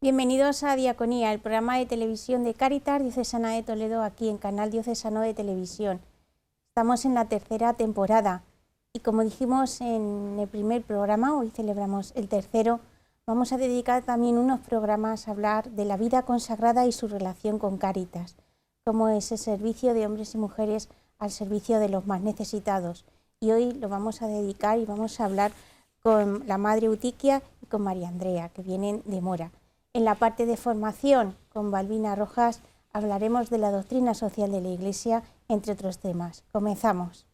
Bienvenidos a Diaconía, el programa de televisión de Cáritas Diocesana de Toledo, aquí en Canal Diocesano de Televisión. Estamos en la tercera temporada y, como dijimos en el primer programa, hoy celebramos el tercero, vamos a dedicar también unos programas a hablar de la vida consagrada y su relación con Cáritas, como es el servicio de hombres y mujeres al servicio de los más necesitados. Y hoy lo vamos a dedicar y vamos a hablar con la Madre Eutiquia y con María Andrea, que vienen de Mora. En la parte de formación, con Balbina Rojas, hablaremos de la doctrina social de la Iglesia, entre otros temas. Comenzamos.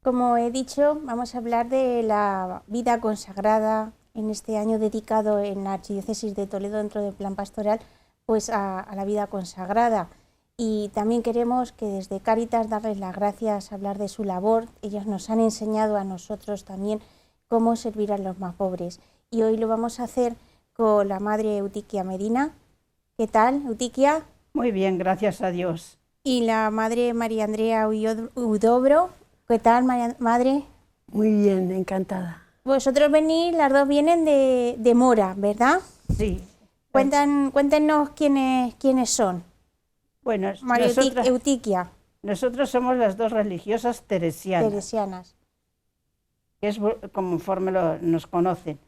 Como he dicho, vamos a hablar de la vida consagrada en este año dedicado en la Archidiócesis de Toledo, dentro del plan pastoral, pues a la vida consagrada. Y también queremos que desde Cáritas darles las gracias, hablar de su labor. Ellos nos han enseñado a nosotros también cómo servir a los más pobres. Y hoy lo vamos a hacer con la Madre Eutiquia Medina. ¿Qué tal, Eutiquia? Muy bien, gracias a Dios. Y la Madre María Andrea Udobro. ¿Qué tal, Madre? Muy bien, encantada. Vosotros venís, las dos vienen de Mora, ¿verdad? Sí. Cuéntenos quiénes son. Bueno, María Eutiquia. Nosotros somos las dos religiosas teresianas. Que es conforme nos conocen.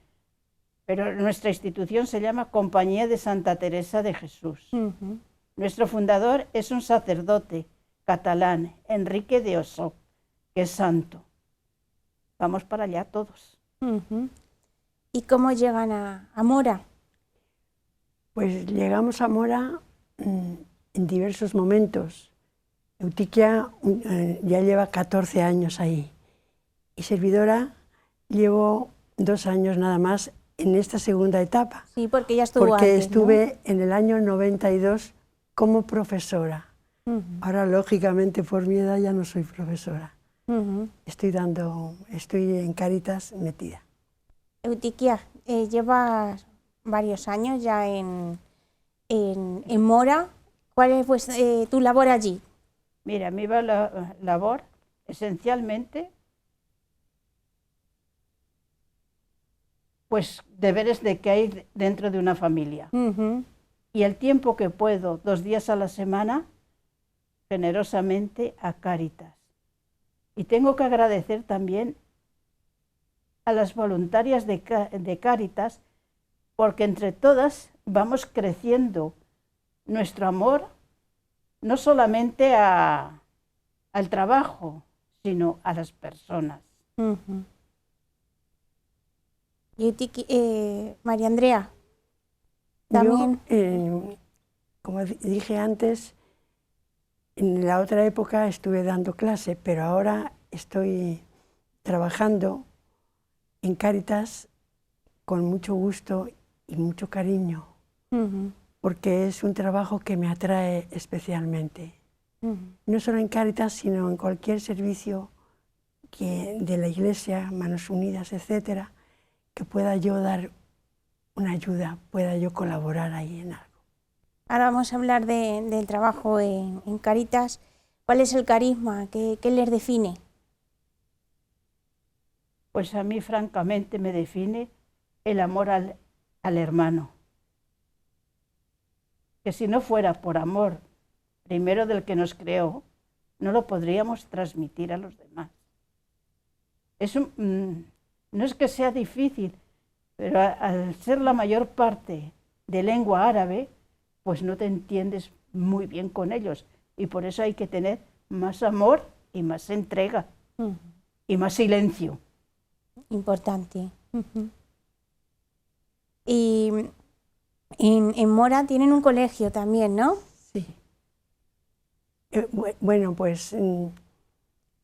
Pero nuestra institución se llama Compañía de Santa Teresa de Jesús. Nuestro fundador es un sacerdote catalán, Enrique de Osó, que es santo. Vamos para allá todos. ¿Y cómo llegan a Mora? Pues llegamos a Mora en diversos momentos. Eutiquia ya lleva 14 años ahí y servidora llevo 2 años nada más en esta segunda etapa. Sí, porque ya estuvo porque antes, estuve, ¿no?, en el año 92 como profesora. Ahora, lógicamente, por mi edad ya no soy profesora. Estoy en Cáritas metida. Eutiquia, llevas varios años ya en Mora. ¿Cuál es pues, tu labor allí? Mira, mi labor esencialmente, pues deberes de que hay dentro de una familia. Y el tiempo que puedo, 2 días a la semana, generosamente a Cáritas. Y tengo que agradecer también a las voluntarias de Cáritas, porque entre todas vamos creciendo nuestro amor, no solamente al trabajo, sino a las personas. Y María Andrea, también. Yo, como dije antes, en la otra época estuve dando clase, pero ahora estoy trabajando en Cáritas con mucho gusto y mucho cariño, porque es un trabajo que me atrae especialmente. No solo en Cáritas, sino en cualquier servicio de la Iglesia, Manos Unidas, etcétera, que pueda yo dar una ayuda, pueda yo colaborar ahí en algo. Ahora vamos a hablar del trabajo en Cáritas. ¿Cuál es el carisma? ¿Qué les define? Pues a mí, francamente, me define el amor al hermano. Que si no fuera por amor, primero del que nos creó, no lo podríamos transmitir a los demás. No es que sea difícil, pero al ser la mayor parte de lengua árabe, pues no te entiendes muy bien con ellos. Y por eso hay que tener más amor y más entrega y más silencio. Importante. Y en Mora tienen un colegio también, ¿no? Sí. Bueno, pues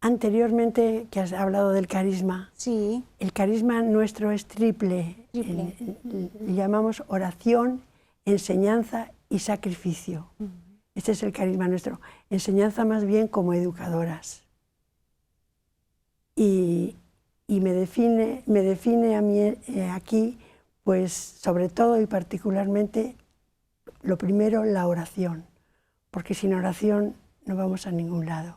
anteriormente que has hablado del carisma, sí, el carisma nuestro es triple. Le llamamos oración, enseñanza y sacrificio. Este es el carisma nuestro. Enseñanza más bien como educadoras. Y me define a mí aquí, pues sobre todo y particularmente, lo primero, la oración, porque sin oración no vamos a ningún lado.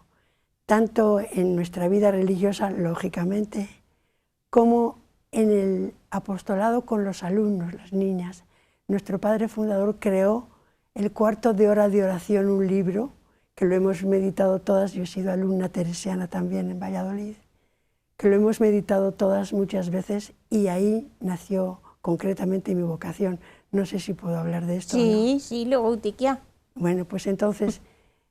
tanto en nuestra vida religiosa, lógicamente, como en el apostolado con los alumnos, las niñas. Nuestro padre fundador creó el Cuarto de Hora de Oración, un libro que lo hemos meditado todas. Yo he sido alumna teresiana también en Valladolid, que lo hemos meditado todas muchas veces, y ahí nació concretamente mi vocación. No sé si puedo hablar de esto. Sí, ¿no? sí, luego Eutiquia. Bueno, pues entonces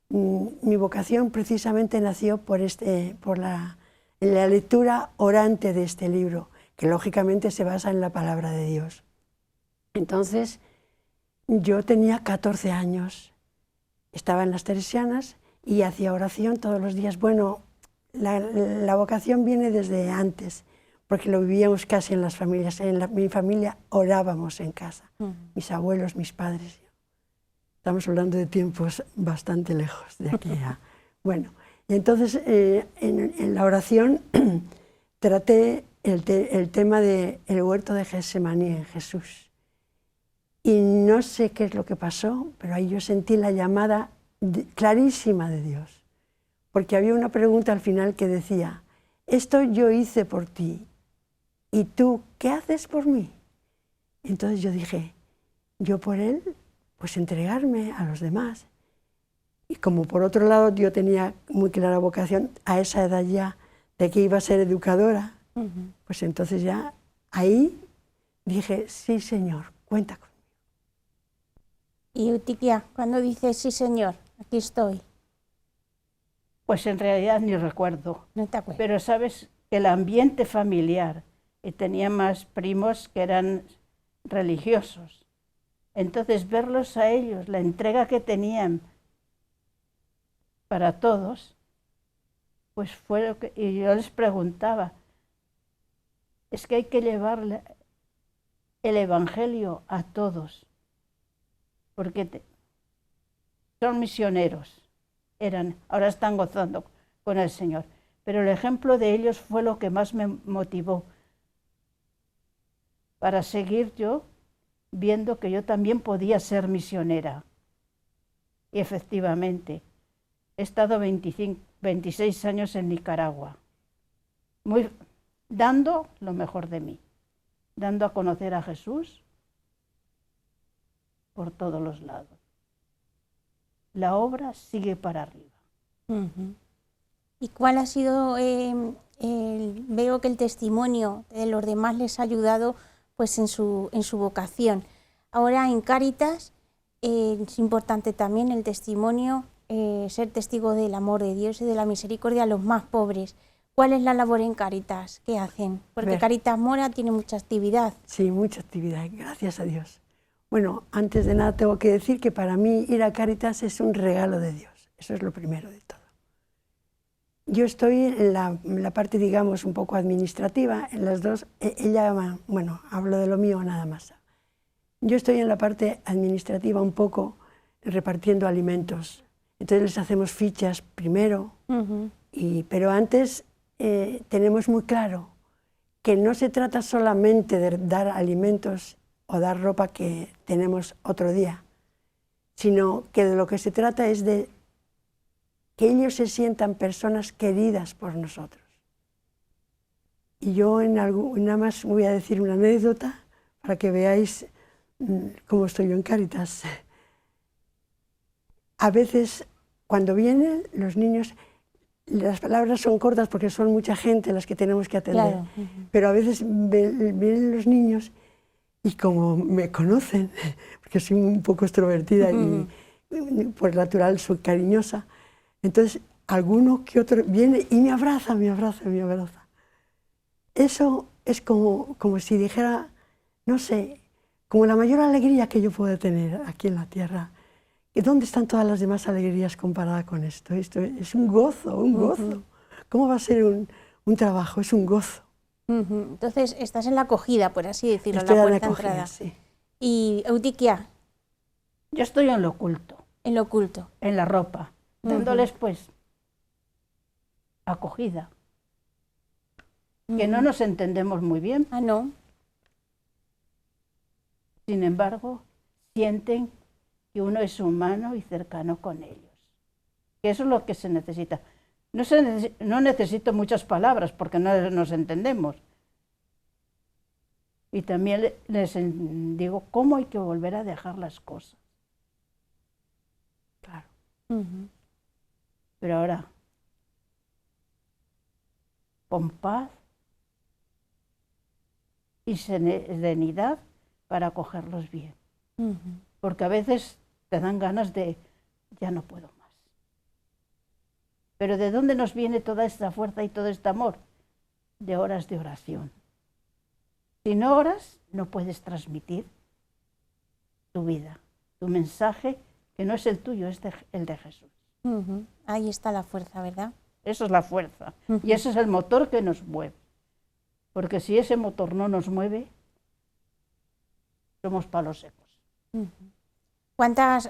mi vocación precisamente nació en la lectura orante de este libro, que lógicamente se basa en la palabra de Dios. Entonces, yo tenía 14 años, estaba en las teresianas y hacía oración todos los días. Bueno, la vocación viene desde antes, porque lo vivíamos casi en las familias. Mi familia orábamos en casa, mis abuelos, mis padres. Estamos hablando de tiempos bastante lejos de aquí a... Bueno, y entonces en la oración traté el tema del huerto de Getsemaní en Jesús. Y no sé qué es lo que pasó, pero ahí yo sentí la llamada clarísima de Dios. Porque había una pregunta al final que decía, esto yo hice por ti, ¿y tú qué haces por mí? Entonces yo dije, yo por él, pues entregarme a los demás. Y como por otro lado yo tenía muy clara vocación a esa edad ya de que iba a ser educadora, pues entonces ya ahí dije, sí Señor, cuenta conmigo. Y Eutiquia, cuando dices sí Señor, aquí estoy. Pues en realidad ni recuerdo. No te acuerdas. Pero sabes que el ambiente familiar, tenía más primos que eran religiosos. Entonces verlos a ellos, la entrega que tenían para todos, pues fue lo que... Y yo les preguntaba, es que hay que llevarle el Evangelio a todos, porque son misioneros, ahora están gozando con el Señor. Pero el ejemplo de ellos fue lo que más me motivó para seguir yo viendo que yo también podía ser misionera. Y efectivamente, he estado 26 años en Nicaragua, dando lo mejor de mí, dando a conocer a Jesús por todos los lados. La obra sigue para arriba. ¿Y cuál ha sido, veo que el testimonio de los demás les ha ayudado pues en su vocación? Ahora en Cáritas es importante también el testimonio, ser testigo del amor de Dios y de la misericordia a los más pobres. ¿Cuál es la labor en Cáritas? ¿Qué hacen? Porque Cáritas Mora tiene mucha actividad. Sí, mucha actividad, gracias a Dios. Bueno, antes de nada tengo que decir que para mí ir a Cáritas es un regalo de Dios. Eso es lo primero de todo. Yo estoy en la parte, digamos, un poco administrativa, en las dos. Ella, bueno, hablo de lo mío nada más. Yo estoy en la parte administrativa un poco repartiendo alimentos. Entonces les hacemos fichas primero, pero antes tenemos muy claro que no se trata solamente de dar alimentos o dar ropa que tenemos otro día, sino que de lo que se trata es de que ellos se sientan personas queridas por nosotros. Y yo nada más voy a decir una anécdota para que veáis cómo estoy yo en Cáritas. A veces cuando vienen los niños, las palabras son cortas porque son mucha gente las que tenemos que atender, claro. Pero a veces vienen los niños y como me conocen, porque soy un poco extrovertida y por natural soy cariñosa, entonces alguno que otro viene y me abraza, me abraza, me abraza. Eso es como si dijera, no sé, como la mayor alegría que yo puedo tener aquí en la tierra. ¿Y dónde están todas las demás alegrías comparadas con esto? Esto es un gozo, un gozo. ¿Cómo va a ser un trabajo? Es un gozo. Entonces, estás en la acogida, por así decirlo, estoy en la puerta puerta de entrada. Sí. Y Eutiquia. Yo estoy en lo oculto. En lo oculto. En la ropa, dándoles pues acogida. Que no nos entendemos muy bien. Ah, no. Sin embargo, sienten que uno es humano y cercano con ellos. Que eso es lo que se necesita. No necesito muchas palabras porque no nos entendemos. Y también les digo cómo hay que volver a dejar las cosas. Claro. Pero ahora, con paz y serenidad para acogerlos bien. Porque a veces te dan ganas de, ya no puedo más. Pero ¿de dónde nos viene toda esta fuerza y todo este amor? De horas de oración. Si no oras, no puedes transmitir tu vida, tu mensaje, que no es el tuyo, es el de Jesús. Ahí está la fuerza, ¿verdad? Eso es la fuerza. Y ese es el motor que nos mueve. Porque si ese motor no nos mueve, somos palos secos. ¿Cuántas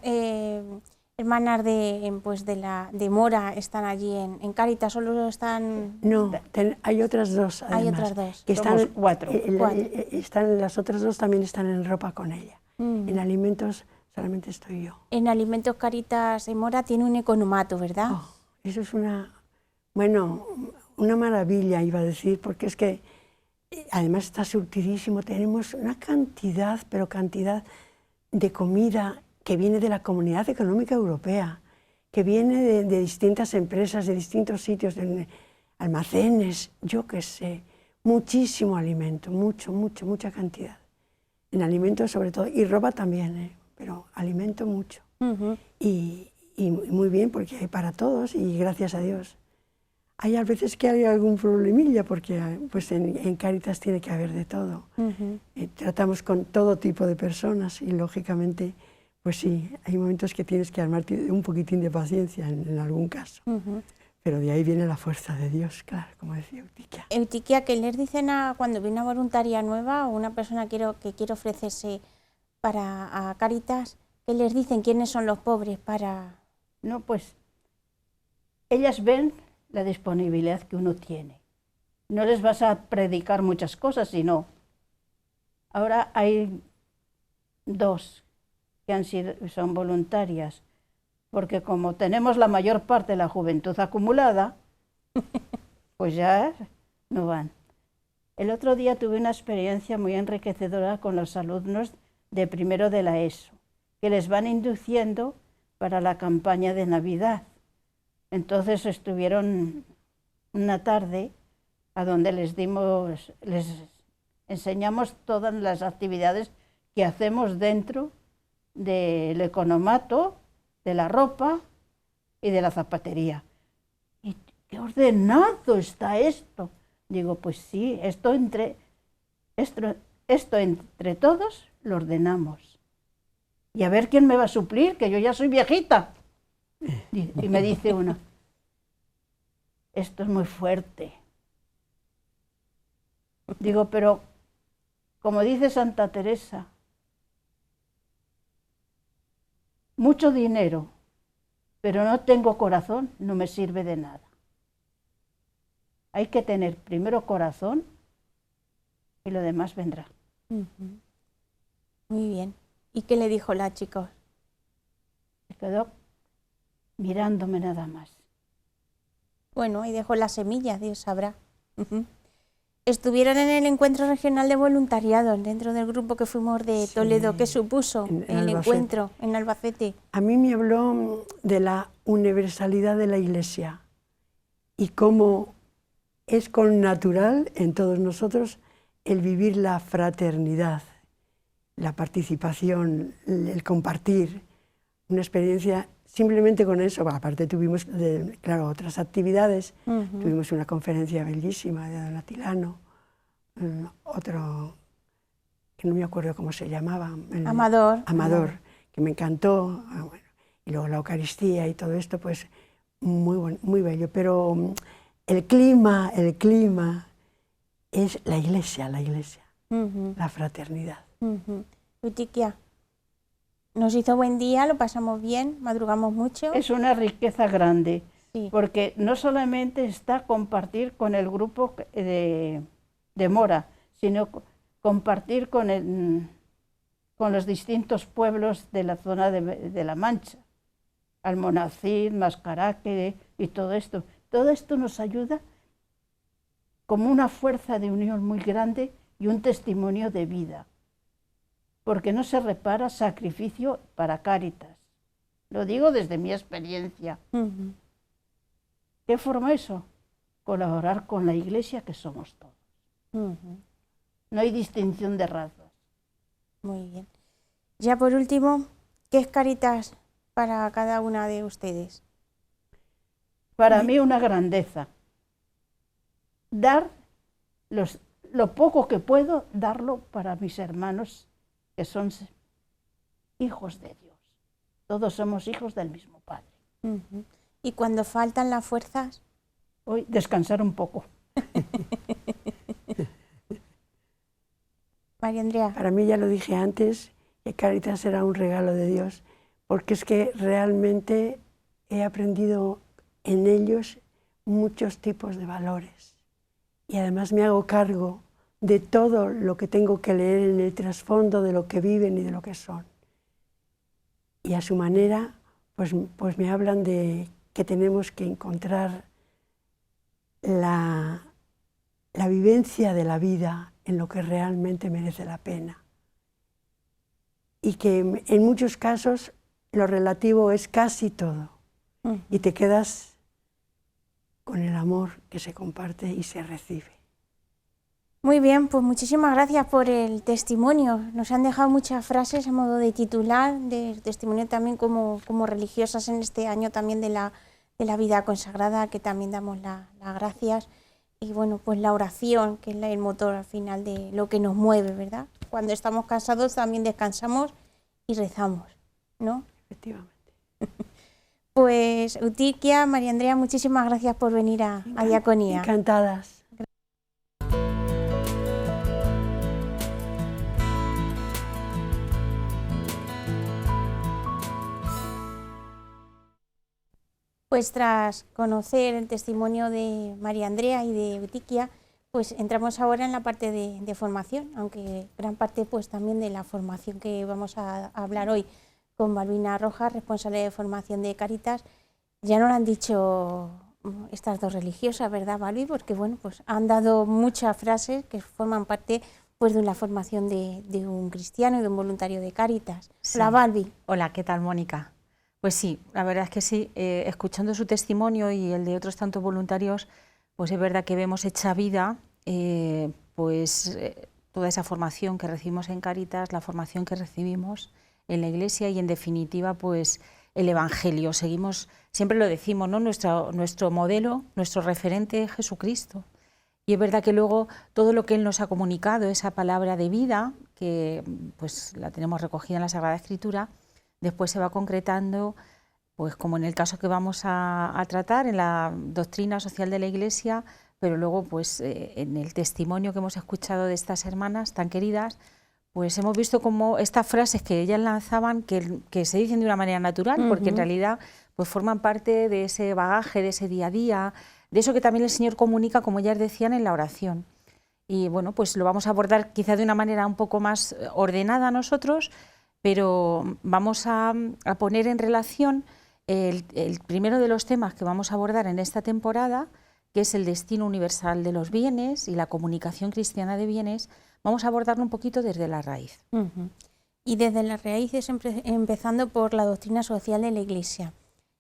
hermanas de Mora están allí en Cáritas? ¿Solo están...? No, hay otras dos, además. Hay otras dos. Que Somos cuatro. Las otras dos también están en ropa con ella. En alimentos solamente estoy yo. En Alimentos Cáritas en Mora tiene un economato, ¿verdad? Oh, eso es una maravilla, iba a decir, porque es que además está surtidísimo. Tenemos una cantidad, pero cantidad de comida que viene de la Comunidad Económica Europea, que viene de distintas empresas, de distintos sitios, de almacenes, yo qué sé, muchísimo alimento, mucha cantidad. En alimentos sobre todo, y ropa también, pero alimento mucho. Y muy bien, porque hay para todos, y gracias a Dios. Hay a veces que hay algún problemilla, porque pues en Cáritas tiene que haber de todo. Tratamos con todo tipo de personas y lógicamente, pues sí, hay momentos que tienes que armarte un poquitín de paciencia en algún caso. Pero de ahí viene la fuerza de Dios, claro, como decía Eutiquia. Eutiquia, ¿qué les dicen cuando viene una voluntaria nueva o una persona que quiere ofrecerse a Cáritas? ¿Qué les dicen? ¿Quiénes son los pobres para...? No, pues ellas ven la disponibilidad que uno tiene. No les vas a predicar muchas cosas, sino ahora hay dos que son voluntarias, porque como tenemos la mayor parte de la juventud acumulada, pues ya no van. El otro día tuve una experiencia muy enriquecedora con los alumnos de primero de la ESO, que les van induciendo para la campaña de Navidad. Entonces estuvieron una tarde a donde les enseñamos todas las actividades que hacemos dentro del economato, de la ropa y de la zapatería. ¿Y qué ordenado está esto? Digo, pues sí, esto entre todos lo ordenamos. Y a ver quién me va a suplir, que yo ya soy viejita. Y me dice una, esto es muy fuerte. Digo, pero como dice Santa Teresa, mucho dinero, pero no tengo corazón, no me sirve de nada. Hay que tener primero corazón y lo demás vendrá. Muy bien. ¿Y qué le dijo la chica? Se quedó mirándome nada más. Bueno, ahí dejó la semilla, Dios sabrá. Estuvieron en el encuentro regional de voluntariado, dentro del grupo que fuimos de Toledo. ¿Qué supuso el encuentro en Albacete? A mí me habló de la universalidad de la Iglesia y cómo es connatural en todos nosotros el vivir la fraternidad, la participación, el compartir, una experiencia. Simplemente con eso, aparte tuvimos, claro, otras actividades. Tuvimos una conferencia bellísima de don Atilano, otro, que no me acuerdo cómo se llamaba. Amador, que me encantó. Bueno, y luego la Eucaristía y todo esto, pues muy bello. Pero el clima es la Iglesia, la fraternidad. Eutiquia. Nos hizo buen día, lo pasamos bien, madrugamos mucho. Es una riqueza grande, sí, porque no solamente está compartir con el grupo de Mora, sino compartir con los distintos pueblos de la zona de La Mancha, Almonacid, Mascaraque y todo esto. Todo esto nos ayuda como una fuerza de unión muy grande y un testimonio de vida, porque no se repara sacrificio para Cáritas. Lo digo desde mi experiencia. ¿Qué forma eso? Colaborar con la Iglesia, que somos todos. No hay distinción de razas. Muy bien. Ya por último, ¿qué es Cáritas para cada una de ustedes? Para mí una grandeza. Dar lo poco que puedo, darlo para mis hermanos, que son hijos de Dios. Todos somos hijos del mismo Padre. ¿Y cuando faltan las fuerzas? Hoy descansar un poco. María Andrea. Para mí, ya lo dije antes, que Cáritas era un regalo de Dios, porque es que realmente he aprendido en ellos muchos tipos de valores. Y además me hago cargo de todo lo que tengo que leer en el trasfondo de lo que viven y de lo que son. Y a su manera, pues me hablan de que tenemos que encontrar la vivencia de la vida en lo que realmente merece la pena. Y que en muchos casos lo relativo es casi todo. Y te quedas con el amor que se comparte y se recibe. Muy bien, pues muchísimas gracias por el testimonio. Nos han dejado muchas frases a modo de titular, de testimonio también como religiosas en este año también de la vida consagrada, que también damos las gracias. Y bueno, pues la oración, que es el motor al final de lo que nos mueve, ¿verdad? Cuando estamos cansados también descansamos y rezamos, ¿no? Efectivamente. Pues Eutiquia, María Andrea, muchísimas gracias por venir a Diaconía. Encantadas. Pues tras conocer el testimonio de María Andrea y de Eutiquia, pues entramos ahora en la parte de formación, aunque gran parte pues también de la formación que vamos a hablar hoy con Balbina Rojas, responsable de formación de Cáritas. Ya nos lo han dicho estas dos religiosas, ¿verdad, Balbi? Porque bueno, pues han dado muchas frases que forman parte pues de la formación de un cristiano y de un voluntario de Cáritas. Sí. Hola, Balbi. Hola, ¿qué tal, Mónica? Pues sí, la verdad es que sí, escuchando su testimonio y el de otros tantos voluntarios, pues es verdad que vemos hecha vida toda esa formación que recibimos en Cáritas, la formación que recibimos en la Iglesia y en definitiva pues el Evangelio. Seguimos, siempre lo decimos, ¿no? Nuestro modelo, nuestro referente es Jesucristo. Y es verdad que luego todo lo que Él nos ha comunicado, esa palabra de vida, que pues la tenemos recogida en la Sagrada Escritura, después se va concretando, pues como en el caso que vamos a tratar, en la doctrina social de la Iglesia, pero luego pues en el testimonio que hemos escuchado de estas hermanas tan queridas, pues hemos visto como estas frases que ellas lanzaban, que se dicen de una manera natural, porque en realidad pues forman parte de ese bagaje, de ese día a día, de eso que también el Señor comunica, como ellas decían, en la oración. Y bueno, pues lo vamos a abordar quizá de una manera un poco más ordenada nosotros, pero vamos a poner en relación el primero de los temas que vamos a abordar en esta temporada, que es el destino universal de los bienes y la comunicación cristiana de bienes. Vamos a abordarlo un poquito desde la raíz. Y desde las raíces, empezando por la doctrina social de la Iglesia.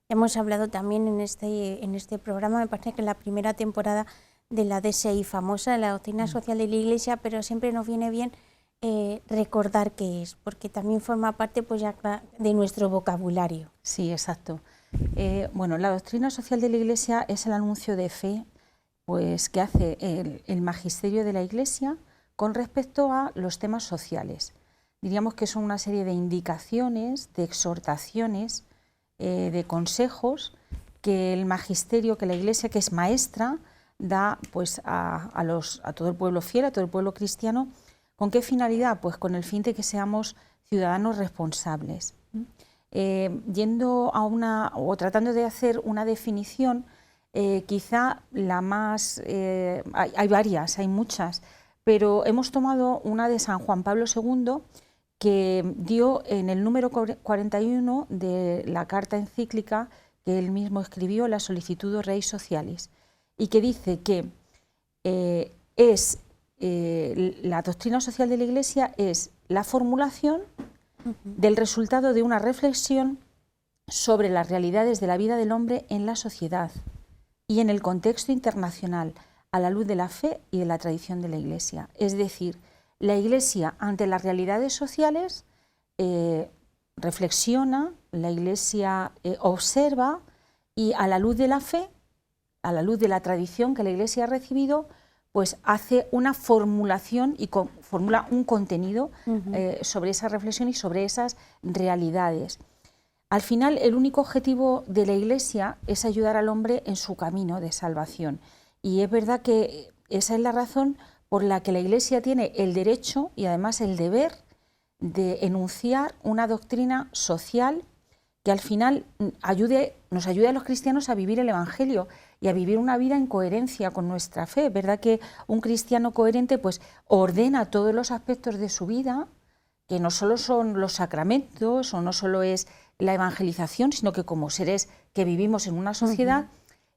Hemos hablado también en este programa, me parece que en la primera temporada, de la DSI famosa, de la doctrina social de la Iglesia, pero siempre nos viene bien recordar qué es, porque también forma parte pues, ya de nuestro vocabulario. Sí, exacto. Bueno, la doctrina social de la Iglesia es el anuncio de fe pues, que hace el magisterio de la Iglesia con respecto a los temas sociales. Diríamos que son una serie de indicaciones, de exhortaciones, de consejos que el magisterio, que la Iglesia, que es maestra, da pues, a todo el pueblo fiel, a todo el pueblo cristiano. ¿Con qué finalidad? Pues con el fin de que seamos ciudadanos responsables. Yendo a tratando de hacer una definición, quizá la más, hay varias, hay muchas, pero hemos tomado una de San Juan Pablo II, que dio en el número 41 de la carta encíclica que él mismo escribió, la Sollicitudo Rei Socialis, y que dice que la doctrina social de la Iglesia es la formulación del resultado de una reflexión sobre las realidades de la vida del hombre en la sociedad y en el contexto internacional, a la luz de la fe y de la tradición de la Iglesia. Es decir, la Iglesia ante las realidades sociales reflexiona, la Iglesia observa y a la luz de la fe, a la luz de la tradición que la Iglesia ha recibido, pues hace una formulación y formula un contenido sobre esa reflexión y sobre esas realidades. Al final, el único objetivo de la Iglesia es ayudar al hombre en su camino de salvación. Y es verdad que esa es la razón por la que la Iglesia tiene el derecho y además el deber de enunciar una doctrina social que al final nos ayude a los cristianos a vivir el Evangelio y a vivir una vida en coherencia con nuestra fe. Es verdad que un cristiano coherente pues ordena todos los aspectos de su vida, que no solo son los sacramentos o no solo es la evangelización, sino que como seres que vivimos en una sociedad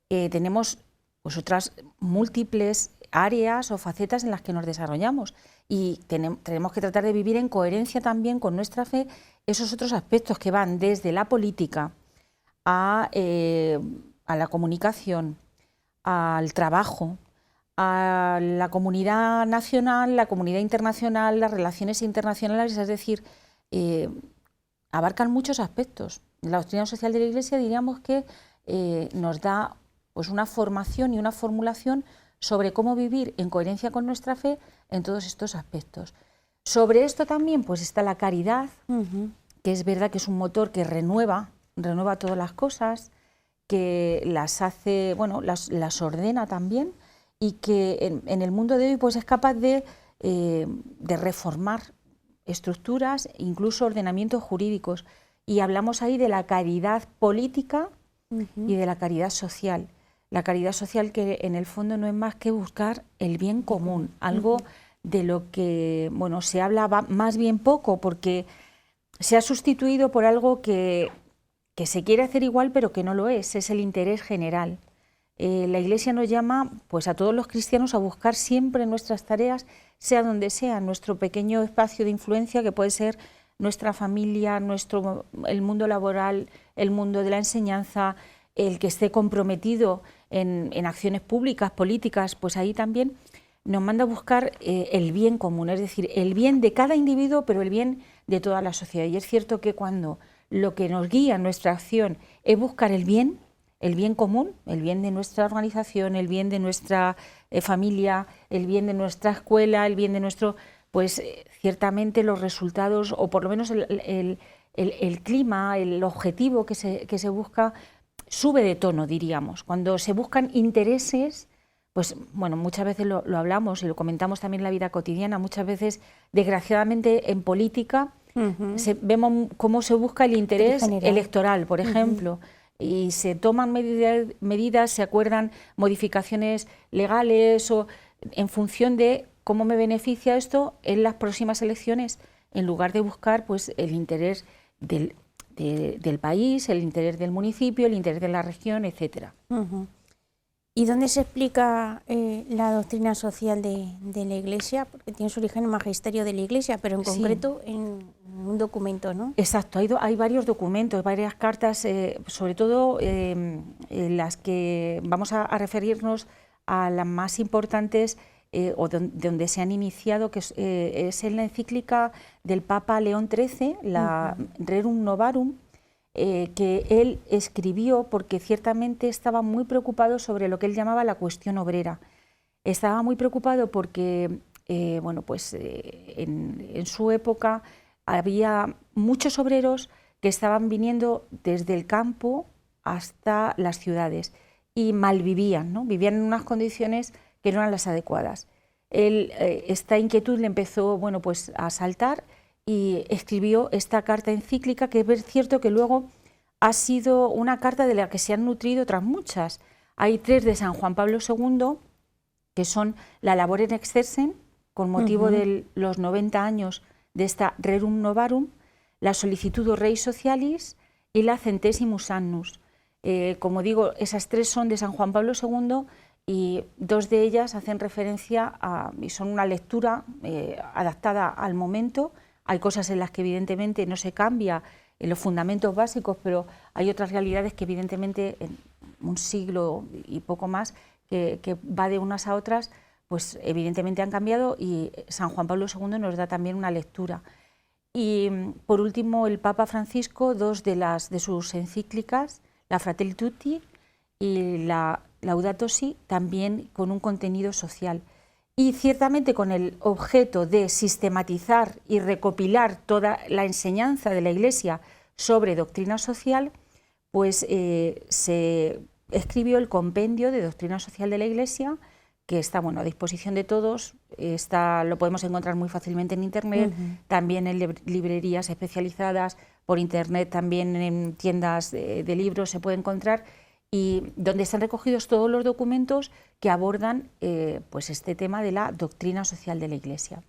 tenemos pues otras múltiples áreas o facetas en las que nos desarrollamos y tenemos que tratar de vivir en coherencia también con nuestra fe esos otros aspectos que van desde la política a la comunicación, al trabajo, a la comunidad nacional, la comunidad internacional, las relaciones internacionales, es decir, abarcan muchos aspectos. La doctrina social de la Iglesia diríamos que nos da pues una formación y una formulación sobre cómo vivir en coherencia con nuestra fe en todos estos aspectos. Sobre esto también pues está la caridad, que es verdad que es un motor que renueva todas las cosas, que las hace, bueno, las ordena también y que en el mundo de hoy pues es capaz de reformar estructuras, incluso ordenamientos jurídicos. Y hablamos ahí de la caridad política y de la caridad social. La caridad social que en el fondo no es más que buscar el bien común, algo de lo que bueno, se habla más bien poco porque se ha sustituido por algo que se quiere hacer igual pero que no lo es el interés general. La Iglesia nos llama pues, a todos los cristianos a buscar siempre nuestras tareas, sea donde sea, nuestro pequeño espacio de influencia que puede ser nuestra familia, el mundo laboral, el mundo de la enseñanza, el que esté comprometido en acciones públicas, políticas, pues ahí también nos manda a buscar el bien común, es decir, el bien de cada individuo, pero el bien de toda la sociedad. Y es cierto que cuando lo que nos guía en nuestra acción es buscar el bien común, el bien de nuestra organización, el bien de nuestra familia, el bien de nuestra escuela, el bien de nuestro... pues ciertamente los resultados, o por lo menos el clima, el objetivo que se busca, sube de tono, diríamos. Cuando se buscan intereses, pues bueno, muchas veces lo hablamos y lo comentamos también en la vida cotidiana, muchas veces, desgraciadamente, en política, vemos cómo se busca el interés electoral, por ejemplo, y se toman medidas, se acuerdan modificaciones legales o en función de cómo me beneficia esto en las próximas elecciones, en lugar de buscar pues el interés del país, el interés del municipio, el interés de la región, etcétera. ¿Y dónde se explica la doctrina social de la Iglesia? Porque tiene su origen en el magisterio de la Iglesia, pero en concreto en un documento, ¿no? Exacto, hay varios documentos, varias cartas, sobre todo las que vamos a referirnos a las más importantes o donde se han iniciado, que es en la encíclica del Papa León XIII, la Rerum Novarum, que él escribió porque ciertamente estaba muy preocupado sobre lo que él llamaba la cuestión obrera. Estaba muy preocupado porque bueno, pues, en su época había muchos obreros que estaban viniendo desde el campo hasta las ciudades y malvivían, ¿no? Vivían en unas condiciones que no eran las adecuadas. Esta inquietud le empezó, bueno, pues, a saltar y escribió esta carta encíclica, que es cierto que luego ha sido una carta de la que se han nutrido otras muchas. Hay 3 de San Juan Pablo II, que son la Labor in Exercens, con motivo de los 90 años de esta Rerum Novarum, la Sollicitudo Rei Socialis y la Centesimus Annus. Como digo, esas 3 son de San Juan Pablo II y 2 de ellas hacen referencia y son una lectura adaptada al momento. Hay cosas en las que evidentemente no se cambia en los fundamentos básicos, pero hay otras realidades que evidentemente en un siglo y poco más, que va de unas a otras, pues evidentemente han cambiado, y San Juan Pablo II nos da también una lectura. Y por último, el Papa Francisco, 2 de sus encíclicas, la Fratelli Tutti y la Laudato Si, también con un contenido social. Y ciertamente con el objeto de sistematizar y recopilar toda la enseñanza de la Iglesia sobre doctrina social, pues se escribió el Compendio de Doctrina Social de la Iglesia, que está a disposición de todos, lo podemos encontrar muy fácilmente en Internet, también en librerías especializadas, por Internet, también en tiendas de libros se puede encontrar, y donde están recogidos todos los documentos que abordan pues este tema de la doctrina social de la Iglesia.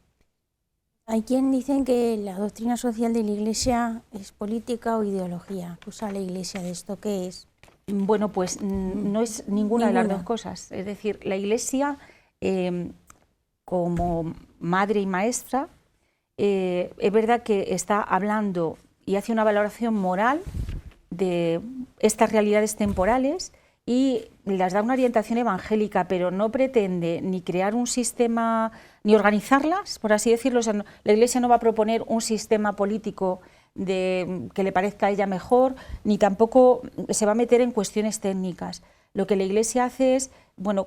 Hay quien dicen que la doctrina social de la Iglesia es política o ideología. ¿Qué usa la Iglesia de esto? ¿Qué es? Bueno, pues no es ninguna de las 2 cosas. Es decir, la Iglesia, como madre y maestra, es verdad que está hablando y hace una valoración moral de estas realidades temporales y las da una orientación evangélica, pero no pretende ni crear un sistema, ni organizarlas, por así decirlo. O sea, la Iglesia no va a proponer un sistema político que le parezca a ella mejor, ni tampoco se va a meter en cuestiones técnicas. Lo que la Iglesia hace es,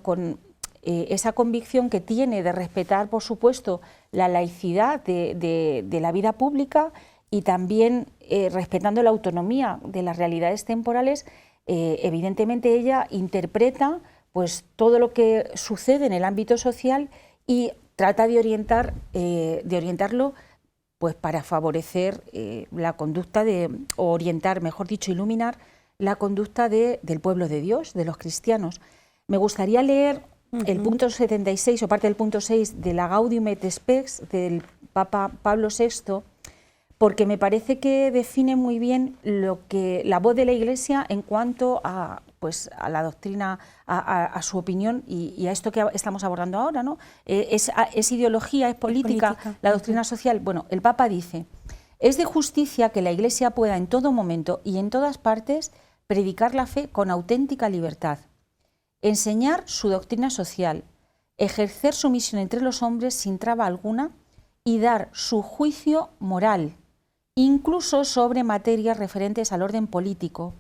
con esa convicción que tiene de respetar, por supuesto, la laicidad de la vida pública, y también respetando la autonomía de las realidades temporales, evidentemente ella interpreta pues todo lo que sucede en el ámbito social y trata de orientarlo pues para favorecer la conducta o orientar, mejor dicho, iluminar la conducta del pueblo de Dios, de los cristianos. Me gustaría leer el punto 76 o parte del punto 6 de la Gaudium et Spes del Papa Pablo VI, porque me parece que define muy bien la voz de la Iglesia en cuanto a la doctrina, a su opinión y a esto que estamos abordando ahora, ¿no? Es ideología, es política, la doctrina social. Bueno, el Papa dice: es de justicia que la Iglesia pueda en todo momento y en todas partes predicar la fe con auténtica libertad, enseñar su doctrina social, ejercer su misión entre los hombres sin traba alguna y dar su juicio moral, incluso sobre materias referentes al orden político,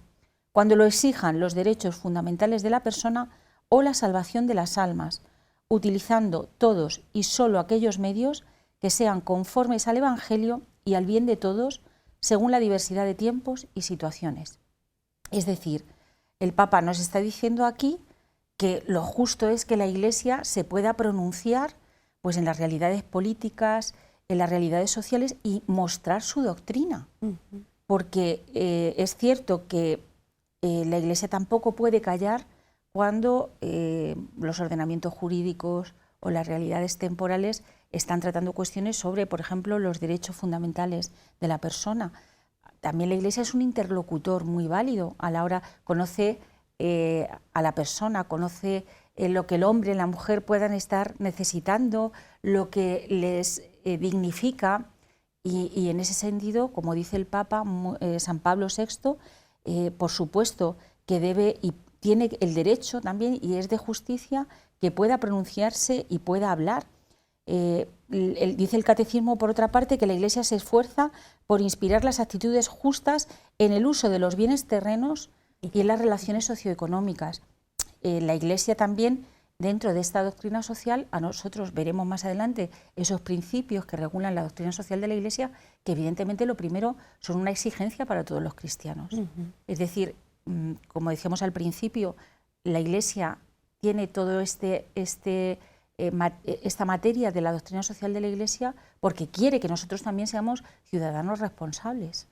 cuando lo exijan los derechos fundamentales de la persona o la salvación de las almas, utilizando todos y solo aquellos medios que sean conformes al Evangelio y al bien de todos, según la diversidad de tiempos y situaciones. Es decir, el Papa nos está diciendo aquí que lo justo es que la Iglesia se pueda pronunciar pues en las realidades políticas, en las realidades sociales y mostrar su doctrina, porque es cierto que la Iglesia tampoco puede callar cuando los ordenamientos jurídicos o las realidades temporales están tratando cuestiones sobre, por ejemplo, los derechos fundamentales de la persona. También la Iglesia es un interlocutor muy válido a la hora, conoce a la persona, conoce lo que el hombre y la mujer puedan estar necesitando, lo que les dignifica, y en ese sentido, como dice el Papa San Pablo VI, por supuesto que debe y tiene el derecho también, y es de justicia, que pueda pronunciarse y pueda hablar. Dice el Catecismo, por otra parte, que la Iglesia se esfuerza por inspirar las actitudes justas en el uso de los bienes terrenos y en las relaciones socioeconómicas. La Iglesia también, dentro de esta doctrina social, a nosotros veremos más adelante esos principios que regulan la doctrina social de la Iglesia, que evidentemente lo primero son una exigencia para todos los cristianos. Es decir, como decíamos al principio, la Iglesia tiene todo esta materia de la doctrina social de la Iglesia porque quiere que nosotros también seamos ciudadanos responsables.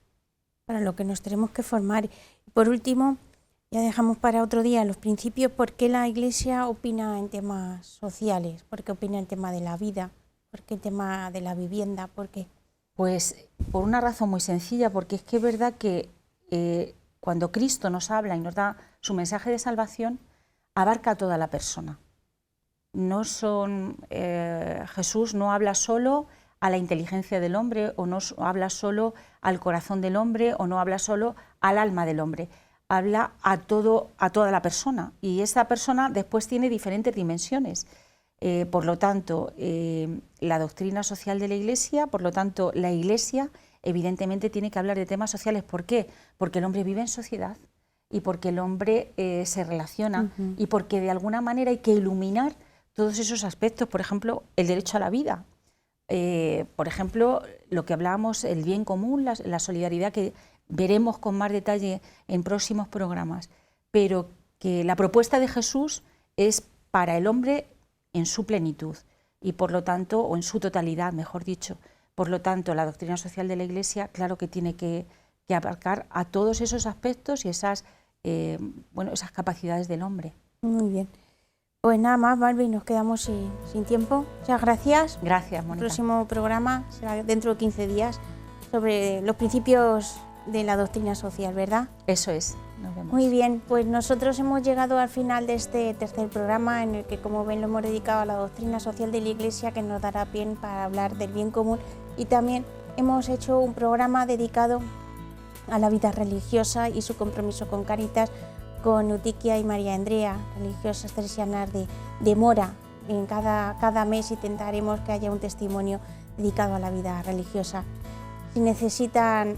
Para lo que nos tenemos que formar. Por último, ya dejamos para otro día los principios. ¿Por qué la Iglesia opina en temas sociales? ¿Por qué opina en tema de la vida? ¿Por qué en tema de la vivienda? ¿Por qué? Pues por una razón muy sencilla, porque es que es verdad que cuando Cristo nos habla y nos da su mensaje de salvación, abarca a toda la persona. Jesús no habla solo a la inteligencia del hombre, o no habla solo al corazón del hombre, o no habla solo al alma del hombre. Habla a toda la persona, y esa persona después tiene diferentes dimensiones. Por lo tanto, la doctrina social de la Iglesia, por lo tanto, la Iglesia evidentemente tiene que hablar de temas sociales. ¿Por qué? Porque el hombre vive en sociedad y porque el hombre se relaciona y porque de alguna manera hay que iluminar todos esos aspectos. Por ejemplo, el derecho a la vida. Por ejemplo, lo que hablábamos, el bien común, la solidaridad, que veremos con más detalle en próximos programas, pero que la propuesta de Jesús es para el hombre en su plenitud y por lo tanto, o en su totalidad, mejor dicho. Por lo tanto, la doctrina social de la Iglesia, claro que tiene que abarcar a todos esos aspectos y esas capacidades del hombre. Muy bien. Pues nada más, Balbi, nos quedamos sin tiempo. Muchas gracias. Gracias, Mónica. El próximo programa será dentro de 15 días sobre los principios de la doctrina social, ¿verdad? Eso es. Nos vemos. Muy bien, pues nosotros hemos llegado al final de este tercer programa en el que, como ven, lo hemos dedicado a la doctrina social de la Iglesia, que nos dará pie para hablar del bien común, y también hemos hecho un programa dedicado a la vida religiosa y su compromiso con Cáritas, con Eutiquia y María Andrea, religiosas teresianas de Mora. En cada mes intentaremos que haya un testimonio dedicado a la vida religiosa. Si necesitan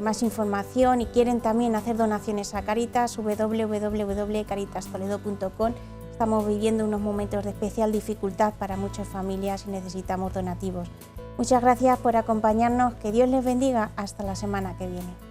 más información y quieren también hacer donaciones a Cáritas, www.caritastoledo.com. Estamos viviendo unos momentos de especial dificultad para muchas familias y necesitamos donativos. Muchas gracias por acompañarnos, que Dios les bendiga, hasta la semana que viene.